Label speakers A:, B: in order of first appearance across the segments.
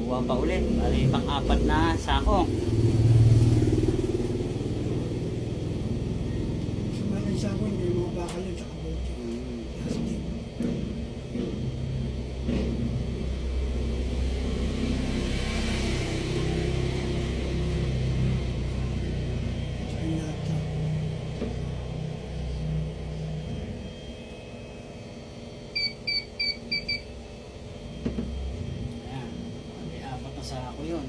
A: kuha pa ulit. Bali, pang-apat na sako.
B: Sa mga sako, hindi mga bakal yun sa kabuti. Plastic. Sa inata.
A: Ayan. Bali, apat na sako yun.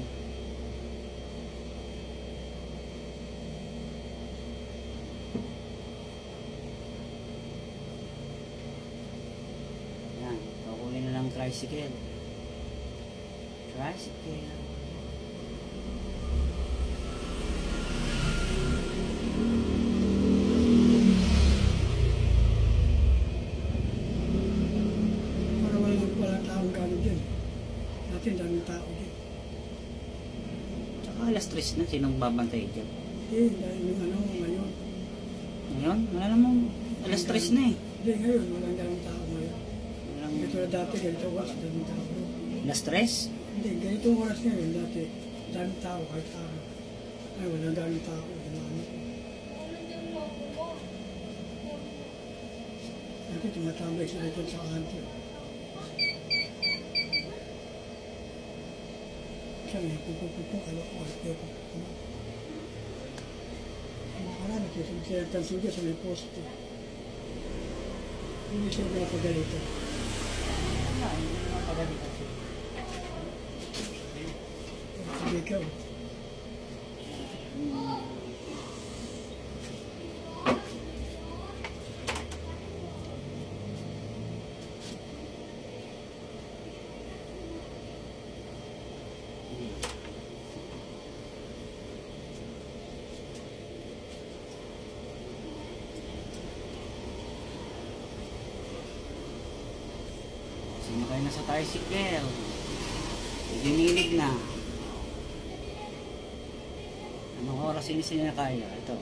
A: Ayan. Pakunin na lang tricycle. Tricycle.
B: Para walang taong gano'n dyan. Dati daming tao dyan.
A: Tsaka alas 3 na. Sinong babantay dyan?
B: Dahil yung ngayon.
A: Ngayon? Wala namang alas 3 na eh.
B: Hindi, ngayon, walang daming tao ngayon.
A: Walang
B: Ito na dati, ganito oras, daming tao.
A: alas 3?
B: Hindi, ganito oras ngayon, dati, daming tao kahit araw. Ay, walang daming tao. Dati, tumatambay sila dyan sa kanto. Siya may pupupupo, ano ko, nakaraan, nagsisilatan sila sa may poste. Hindi siya napagalito.
A: Hindi naman pagalitan siya.
B: Sige ikaw.
A: Sino kayo na sa tricycle? Dinilig na. Anong oras sila kaya? Ito.